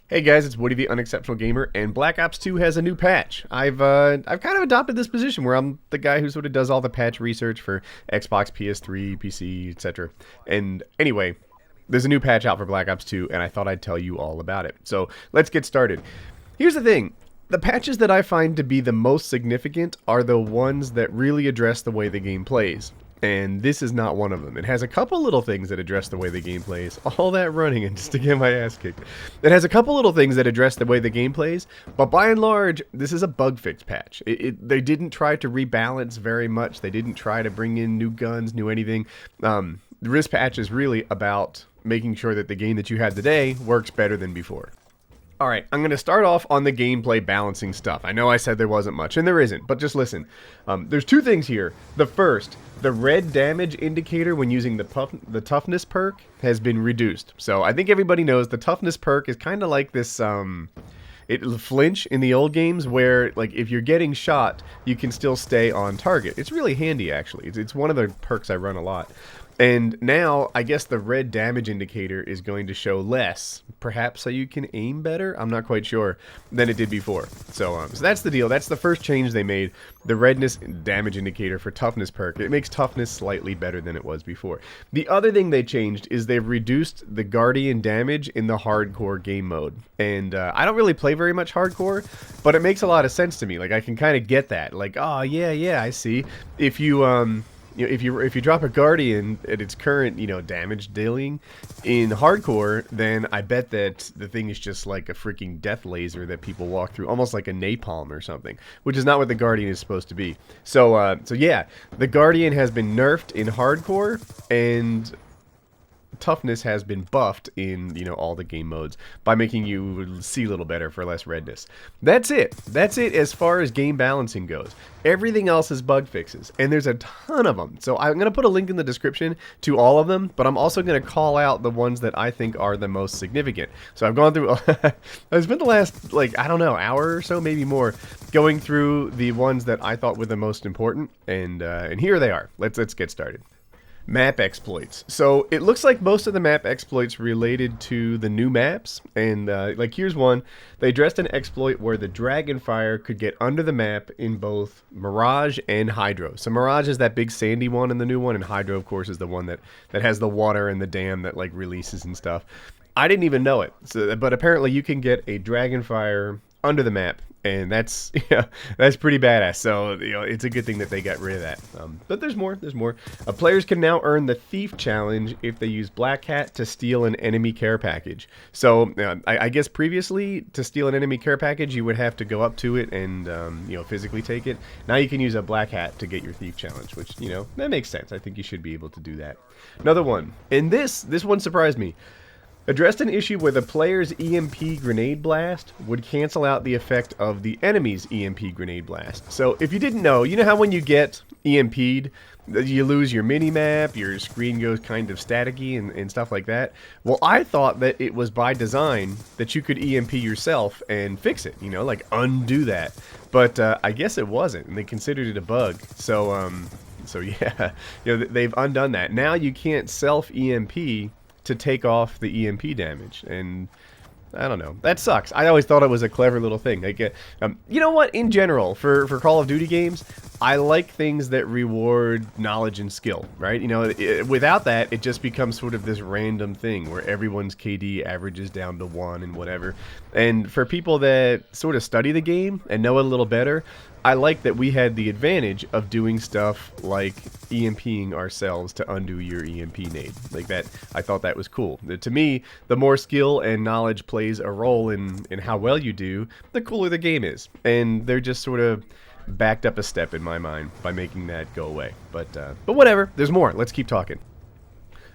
Hey guys, it's Woody the Unexceptional Gamer, and Black Ops 2 has a new patch. I've kind of adopted this position where I'm the guy who sort of does all the patch research for Xbox, PS3, PC, etc. And anyway, there's a new patch out for Black Ops 2, and I thought I'd tell you all about it. So let's get started. Here's the thing. The patches that I find to be the most significant are the ones that really address the way the game plays. And this is not one of them. It has a couple little things that address the way the game plays. All that running and just to get my ass kicked. It has a couple little things that address the way the game plays, but by and large, this is a bug fix patch. They didn't try to rebalance very much. They didn't try to bring in new guns, new anything. This patch is really about making sure that the game that you had today works better than before. Alright, I'm going to start off on the gameplay balancing stuff. I know I said there wasn't much, and there isn't, but just listen. There's two things here. The first, the red damage indicator when using the toughness perk has been reduced. So I think everybody knows the toughness perk is kind of like this flinch in the old games where, like, if you're getting shot, you can still stay on target. It's really handy, actually. It's one of the perks I run a lot. And now, I guess the red damage indicator is going to show less, perhaps so you can aim better? I'm not quite sure, than it did before. So that's the deal. That's the first change they made, the redness damage indicator for toughness perk. It makes toughness slightly better than it was before. The other thing they changed is they've reduced the Guardian damage in the hardcore game mode. And I don't really play very much hardcore, but it makes a lot of sense to me. Like, I can kind of get that. Like, oh, yeah, I see. If you, if you drop a Guardian at its current, damage dealing in hardcore, then I bet that the thing is just like a freaking death laser that people walk through, almost like a napalm or something, which is not what the Guardian is supposed to be. So yeah, the Guardian has been nerfed in hardcore, and toughness has been buffed in, all the game modes by making you see a little better for less redness. That's it. That's it as far as game balancing goes. Everything else is bug fixes, and there's a ton of them. So I'm going to put a link in the description to all of them, but I'm also going to call out the ones that I think are the most significant. So I've gone through, I've spent the last, hour or so, maybe more, going through the ones that I thought were the most important, and here they are. Let's get started. Map exploits. So it looks like most of the map exploits related to the new maps, and here's one. They addressed an exploit where the Dragonfire could get under the map in both Mirage and Hydro. So Mirage is that big sandy one in the new one, and Hydro, of course, is the one that has the water and the dam that releases and stuff. I didn't even know it, but apparently you can get a Dragonfire under the map, and that's that's pretty badass. So it's a good thing that they got rid of that. But there's more. Players can now earn the Thief Challenge if they use Black Hat to steal an enemy care package. So I guess previously to steal an enemy care package you would have to go up to it and physically take it. Now you can use a Black Hat to get your Thief Challenge, which that makes sense. I think you should be able to do that. Another one, and this one surprised me. Addressed an issue where the player's EMP grenade blast would cancel out the effect of the enemy's EMP grenade blast. So if you didn't know, you know how when you get EMP'd, you lose your mini-map, your screen goes kind of staticky and stuff like that? Well, I thought that it was by design that you could EMP yourself and fix it, undo that. But I guess it wasn't, and they considered it a bug. So yeah, they've undone that. Now you can't self-EMP to take off the EMP damage, and I don't know. That sucks. I always thought it was a clever little thing. You know what? In general, for Call of Duty games, I like things that reward knowledge and skill, right? Without that, it just becomes sort of this random thing where everyone's KD averages down to 1 and whatever. And for people that sort of study the game and know it a little better, I like that we had the advantage of doing stuff like EMPing ourselves to undo your EMP nade. Like that, I thought that was cool. To me, the more skill and knowledge plays a role in how well you do, the cooler the game is. And they're just sort of backed up a step in my mind by making that go away. But whatever, there's more. Let's keep talking.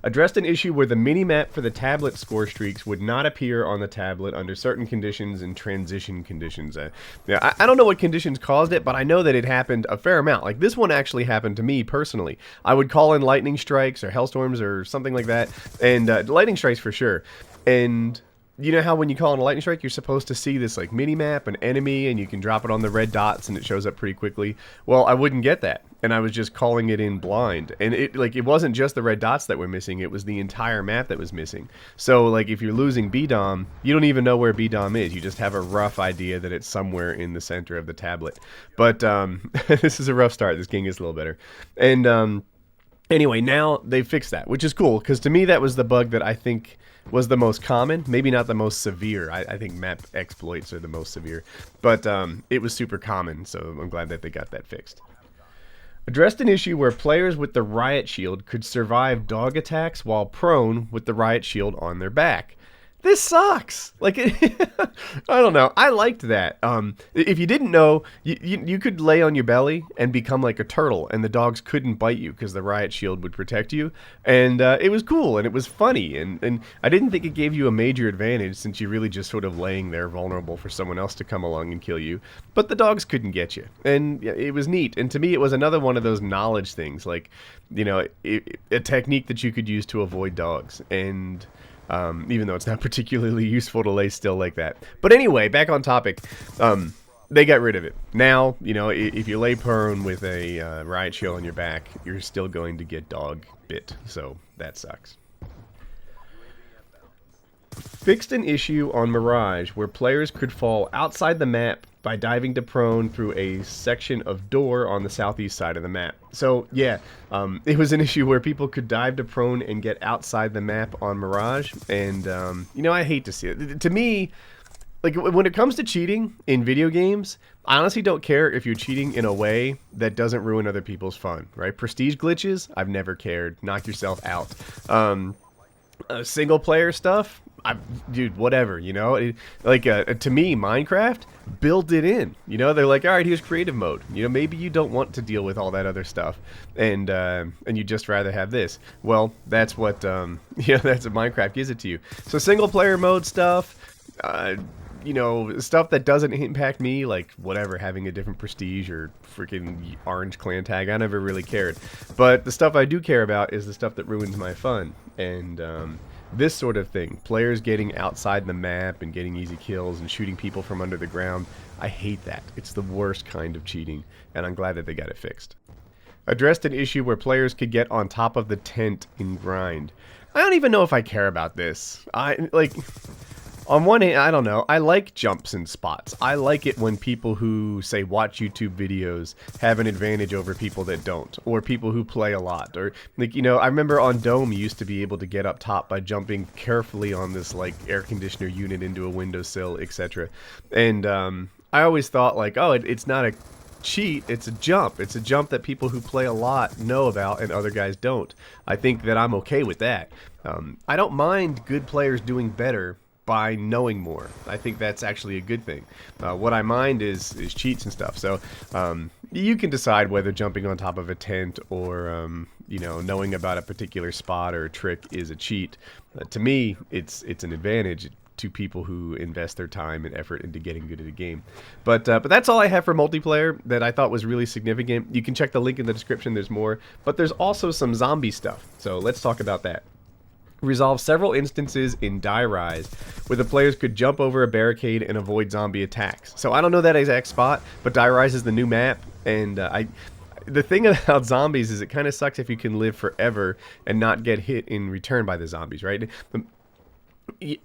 Addressed an issue where the mini-map for the tablet score streaks would not appear on the tablet under certain conditions and transition conditions. I don't know what conditions caused it, but I know that it happened a fair amount. Like, this one actually happened to me personally. I would call in lightning strikes or hellstorms or something like that, and lightning strikes for sure. And you know how when you call in a lightning strike, you're supposed to see this like mini map, an enemy, and you can drop it on the red dots and it shows up pretty quickly. Well, I wouldn't get that, and I was just calling it in blind. And it wasn't just the red dots that were missing; it was the entire map that was missing. So like if you're losing BDOM, you don't even know where BDOM is. You just have a rough idea that it's somewhere in the center of the tablet. But this is a rough start. This game gets a little better, and anyway, now they fixed that, which is cool because to me that was the bug that I think was the most common, maybe not the most severe. I think map exploits are the most severe, but it was super common, so I'm glad that they got that fixed. Addressed an issue where players with the riot shield could survive dog attacks while prone with the riot shield on their back. This sucks. Like, I don't know. I liked that. If you didn't know, you could lay on your belly and become like a turtle, and the dogs couldn't bite you because the riot shield would protect you. And it was cool, and it was funny. And I didn't think it gave you a major advantage since you're really just sort of laying there vulnerable for someone else to come along and kill you. But the dogs couldn't get you. And it was neat. And to me, it was another one of those knowledge things. Like, you know, a technique that you could use to avoid dogs. And even though it's not particularly useful to lay still like that. But anyway, back on topic. They got rid of it. Now, you know, if you lay prone with a riot shield on your back, you're still going to get dog bit. So that sucks. Fixed an issue on Mirage where players could fall outside the map by diving to prone through a section of door on the southeast side of the map. So yeah, it was an issue where people could dive to prone and get outside the map on Mirage, and you know, I hate to see it. To me, like when it comes to cheating in video games, I honestly don't care if you're cheating in a way that doesn't ruin other people's fun, right? Prestige glitches, I've never cared. Knock yourself out. Single player stuff, dude, whatever, you know. To me, Minecraft built it in. You know, they're like, all right, here's creative mode. You know, maybe you don't want to deal with all that other stuff, and you just rather have this. Well, that's what that's what Minecraft gives it to you. So single player mode stuff, you know, stuff that doesn't impact me, like whatever, having a different prestige or freaking orange clan tag, I never really cared. But the stuff I do care about is the stuff that ruins my fun. And this sort of thing, players getting outside the map and getting easy kills and shooting people from under the ground, I hate that. It's the worst kind of cheating, and I'm glad that they got it fixed. Addressed an issue where players could get on top of the tent in grind. I don't even know if I care about this. On one hand, I don't know, I like jumps and spots. I like it when people who, say, watch YouTube videos have an advantage over people that don't, or people who play a lot, or, like, you know, I remember on Dome you used to be able to get up top by jumping carefully on this, like, air conditioner unit into a windowsill, etc. And I always thought, like, oh, it's not a cheat, it's a jump. It's a jump that people who play a lot know about and other guys don't. I think that I'm okay with that. I don't mind good players doing better by knowing more. I think that's actually a good thing. What I mind is cheats and stuff. So you can decide whether jumping on top of a tent or you know, knowing about a particular spot or a trick is a cheat. To me, it's an advantage to people who invest their time and effort into getting good at a game. But that's all I have for multiplayer that I thought was really significant. You can check the link in the description. There's more. But there's also some zombie stuff. So let's talk about that. Resolve several instances in Die Rise where the players could jump over a barricade and avoid zombie attacks. So I don't know that exact spot, but Die Rise is the new map, and the thing about zombies is it kind of sucks if you can live forever and not get hit in return by the zombies, right?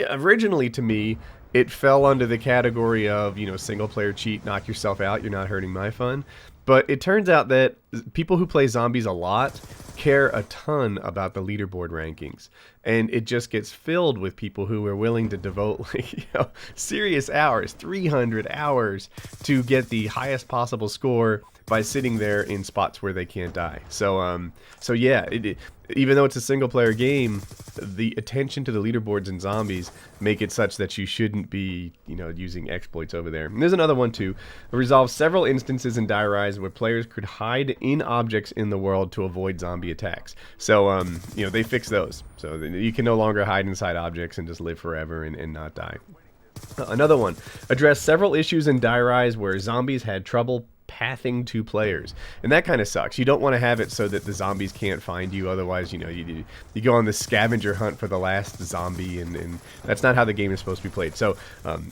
Originally, to me, it fell under the category of, you know, single player cheat, knock yourself out, you're not hurting my fun. But it turns out that people who play zombies a lot care a ton about the leaderboard rankings, and it just gets filled with people who are willing to devote, like, you know, serious hours, 300 hours, to get the highest possible score by sitting there in spots where they can't die. So yeah, even though it's a single player game, the attention to the leaderboards in zombies make it such that you shouldn't be, you know, using exploits over there. And there's another one too. Resolve several instances in Die Rise where players could hide in objects in the world to avoid zombie attacks. So you know, they fix those. So you can no longer hide inside objects and just live forever and not die. Another one. Address several issues in Die Rise where zombies had trouble pathing to players, and that kind of sucks. You don't want to have it so that the zombies can't find you. Otherwise, you know, you go on the scavenger hunt for the last zombie, and that's not how the game is supposed to be played. So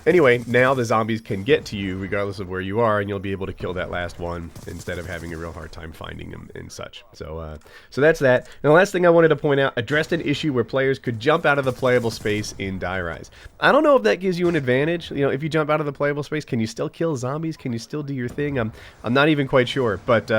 anyway, now the zombies can get to you regardless of where you are, and you'll be able to kill that last one instead of having a real hard time finding them and such. So so that's that. And the last thing I wanted to point out, addressed an issue where players could jump out of the playable space in Die Rise. I don't know if that gives you an advantage. You know, if you jump out of the playable space, can you still kill zombies? Can you still do your thing? I'm not even quite sure, but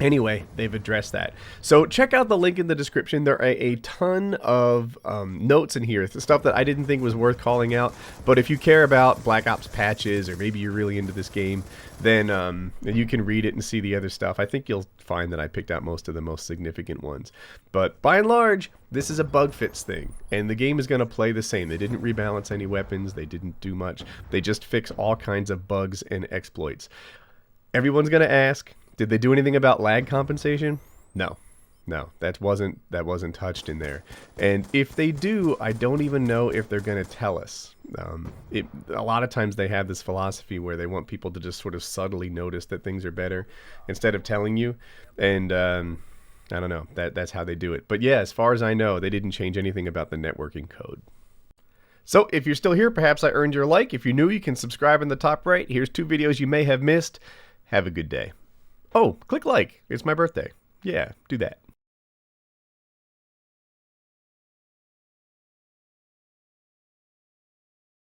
anyway, they've addressed that. So check out the link in the description. There are a ton of notes in here, stuff that I didn't think was worth calling out. But if you care about Black Ops patches, or maybe you're really into this game, then you can read it and see the other stuff. I think you'll find that I picked out most of the most significant ones. But by and large, this is a bug fix thing, and the game is going to play the same. They didn't rebalance any weapons. They didn't do much. They just fix all kinds of bugs and exploits. Everyone's going to ask, did they do anything about lag compensation? No, that wasn't touched in there. And if they do, I don't even know if they're going to tell us. A lot of times they have this philosophy where they want people to just sort of subtly notice that things are better instead of telling you. And I don't know. That's how they do it. But yeah, as far as I know, they didn't change anything about the networking code. So if you're still here, perhaps I earned your like. If you're new, you can subscribe in the top right. Here's 2 videos you may have missed. Have a good day. Oh, click like. It's my birthday. Yeah, do that.